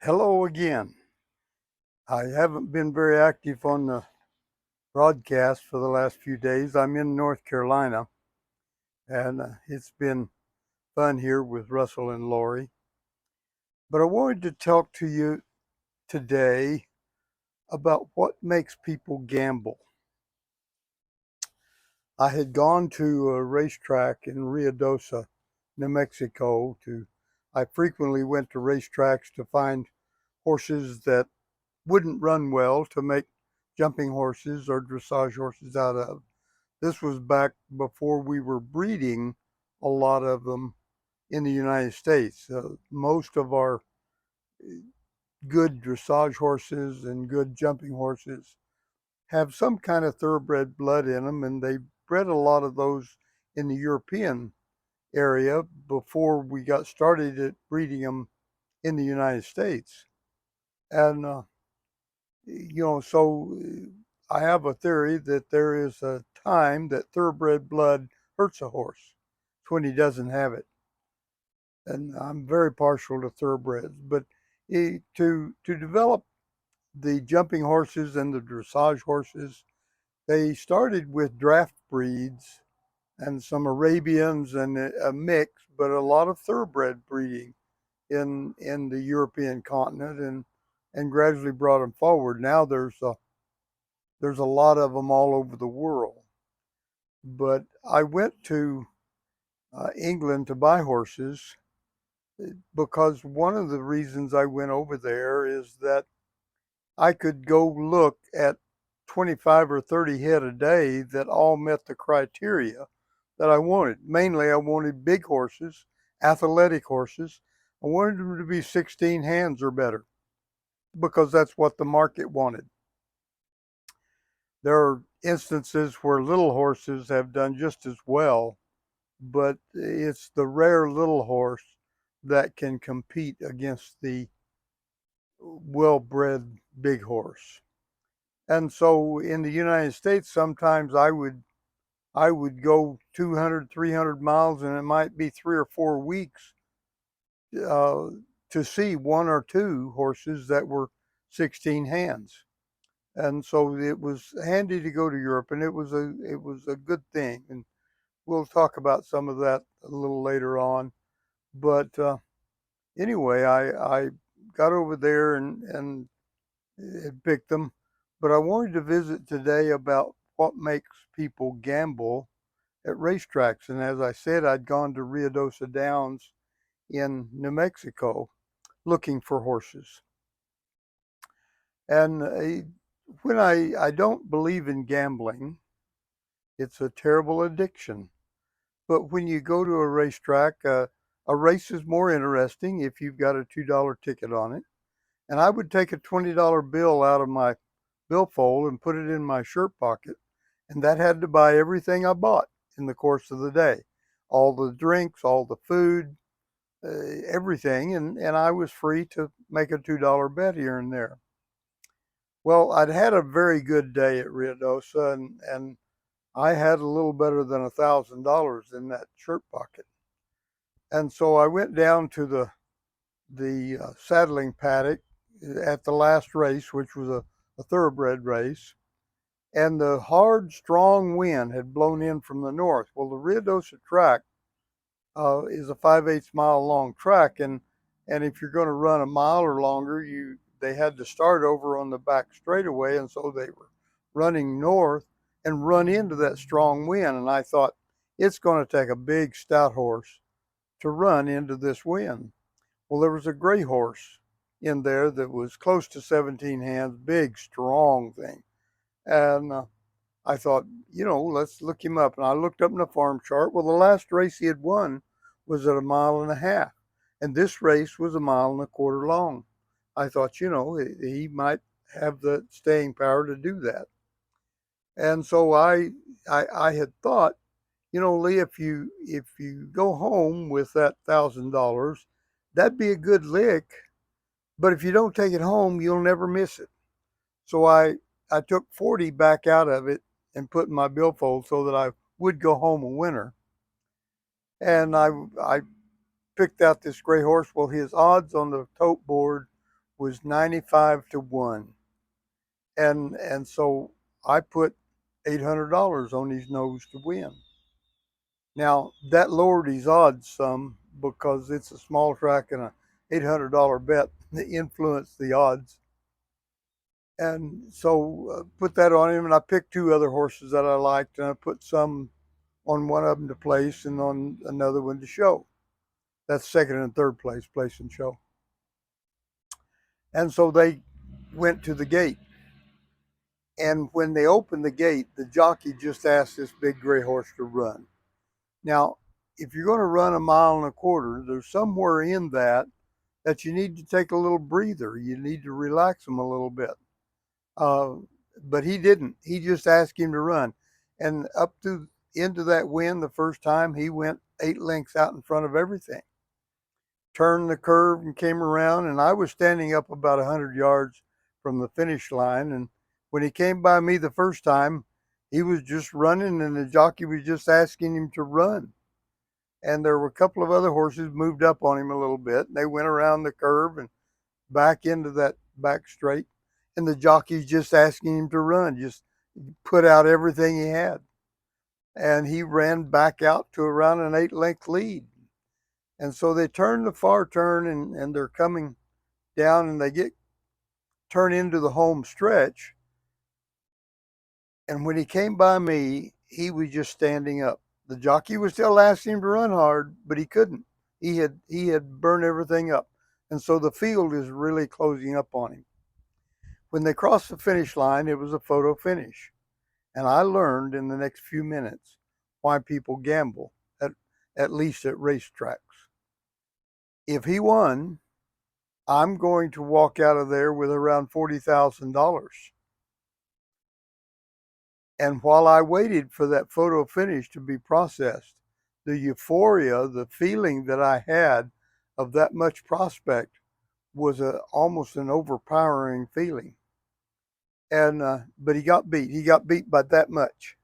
Hello again. I haven't been very active on the broadcast for the last few days. I'm in North Carolina, and it's been fun here with Russell and Lori. But I wanted to talk to you today about what makes people gamble. I had gone to a racetrack in Ruidoso, New Mexico. I frequently went to racetracks to find horses that wouldn't run well to make jumping horses or dressage horses out of. This was back before we were breeding a lot of them in the United States. Most of our good dressage horses and good jumping horses have some kind of thoroughbred blood in them, and they bred a lot of those in the European area before we got started at breeding them in the United States. And I have a theory that there is a time that thoroughbred blood hurts a horse. It's when he doesn't have it. And I'm very partial to thoroughbreds, but to develop the jumping horses and the dressage horses, they started with draft breeds and some Arabians and a mix, but a lot of thoroughbred breeding in the European continent and gradually brought them forward. Now there's a lot of them all over the world. But I went to England to buy horses because one of the reasons I went over there is that I could go look at 25 or 30 head a day that all met the criteria that I wanted. Mainly, I wanted big horses, athletic horses. I wanted them to be 16 hands or better because that's what the market wanted. There are instances where little horses have done just as well, but it's the rare little horse that can compete against the well-bred big horse. And so in the United States, sometimes I would go 200, 300 miles, and it might be 3 or 4 weeks uh, to see one or two horses that were 16 hands. And so it was handy to go to Europe, and it was a good thing. And we'll talk about some of that a little later on. But anyway, I got over there and picked them. But I wanted to visit today about what makes people gamble at racetracks. And as I said, I'd gone to Ruidoso Downs in New Mexico looking for horses. And when I don't believe in gambling, it's a terrible addiction. But when you go to a racetrack, a race is more interesting if you've got a $2 ticket on it. And I would take a $20 bill out of my billfold and put it in my shirt pocket. And that had to buy everything I bought in the course of the day, all the drinks, all the food, everything. And I was free to make a $2 bet here and there. Well, I'd had a very good day at Ruidoso, and I had a little better than $1,000 in that shirt pocket. And so I went down to the saddling paddock at the last race, which was a thoroughbred race, and the hard, strong wind had blown in from the north. Well, the Ruidoso track is a 5/8 mile long track, and if you're going to run a mile or longer, they had to start over on the back straightaway, and so they were running north and run into that strong wind. And I thought it's going to take a big stout horse to run into this wind. Well, there was a gray horse in there that was close to 17 hands, big, strong thing. And I thought, let's look him up. And I looked up in the farm chart. Well, the last race he had won was at a mile and a half. And this race was a mile and a quarter long. I thought, he might have the staying power to do that. And so I had thought, Lee, if you go home with that $1,000, that'd be a good lick. But if you don't take it home, you'll never miss it. So I took 40 back out of it and put in my billfold so that I would go home a winner. And I picked out this gray horse. Well, his odds on the tote board was 95 to 1. And so I put $800 on his nose to win. Now that lowered his odds some because it's a small track and a $800 bet that influenced the odds. And so put that on him, and I picked two other horses that I liked, and I put some on one of them to place and on another one to show. That's second and third place and show. And so they went to the gate. And when they opened the gate, the jockey just asked this big gray horse to run. Now, if you're going to run 1.25 miles, there's somewhere in that you need to take a little breather. You need to relax him a little bit. But he didn't. He just asked him to run. And up to into that win, the first time, he went 8 lengths out in front of everything. Turned the curve and came around, and I was standing up about 100 yards from the finish line. And when he came by me the first time, he was just running, and the jockey was just asking him to run. And there were a couple of other horses moved up on him a little bit, and they went around the curve and back into that back straight. And the jockey's just asking him to run, just put out everything he had. And he ran back out to around an 8-length lead. And so they turn the far turn, and they're coming down, and they turn into the home stretch. And when he came by me, he was just standing up. The jockey was still asking him to run hard, but he couldn't. He had burned everything up. And so the field is really closing up on him. When they crossed the finish line, it was a photo finish. And I learned in the next few minutes why people gamble, at least at racetracks. If he won, I'm going to walk out of there with around $40,000. And while I waited for that photo finish to be processed, the euphoria, the feeling that I had of that much prospect was almost an overpowering feeling. And but he got beat. He got beat by that much.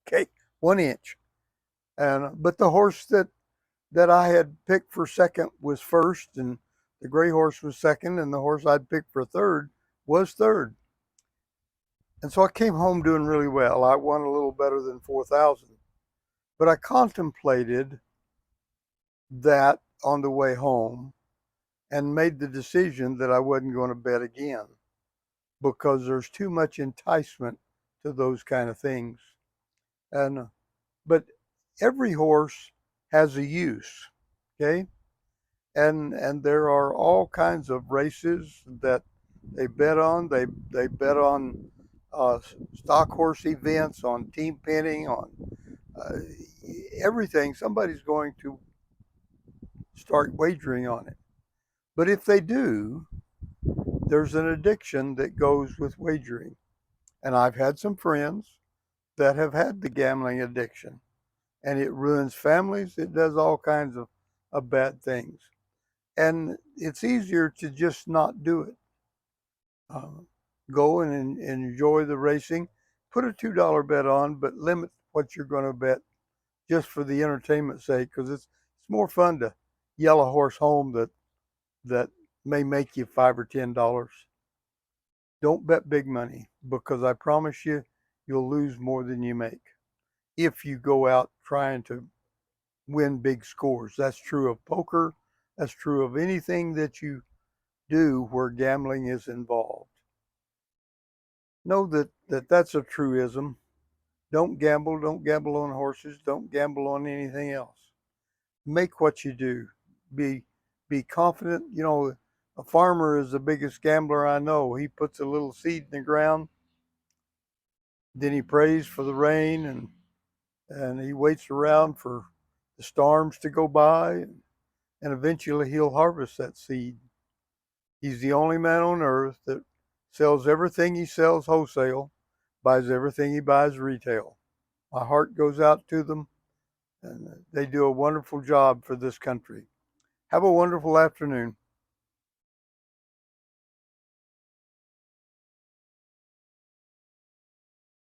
Okay, 1 inch. And but the horse that I had picked for second was first, and the gray horse was second, and the horse I'd picked for third was third. And so I came home doing really well. I won a little better than 4,000. But I contemplated that on the way home and made the decision that I wasn't going to bet again because there's too much enticement to those kind of things. And but every horse has a use, okay? And there are all kinds of races that they bet on. They bet on stock horse events, on team pinning, on uh, everything. Somebody's going to start wagering on it. But if they do, there's an addiction that goes with wagering. And I've had some friends that have had the gambling addiction, and it ruins families. It does all kinds of bad things. And it's easier to just not do it. Uh, Go and enjoy the racing. Put a $2 bet on, but limit what you're going to bet just for the entertainment's sake, because it's more fun to yell a horse home that may make you $5 or $10. Don't bet big money, because I promise you, you'll lose more than you make if you go out trying to win big scores. That's true of poker. That's true of anything that you do where gambling is involved. Know that's a truism. Don't gamble. Don't gamble on horses. Don't gamble on anything else. Make what you do. Be confident. You know, a farmer is the biggest gambler I know. He puts a little seed in the ground, then he prays for the rain, and he waits around for the storms to go by, and eventually he'll harvest that seed. He's the only man on earth that sells everything he sells wholesale, buys everything he buys retail. My heart goes out to them, and they do a wonderful job for this country. Have a wonderful afternoon.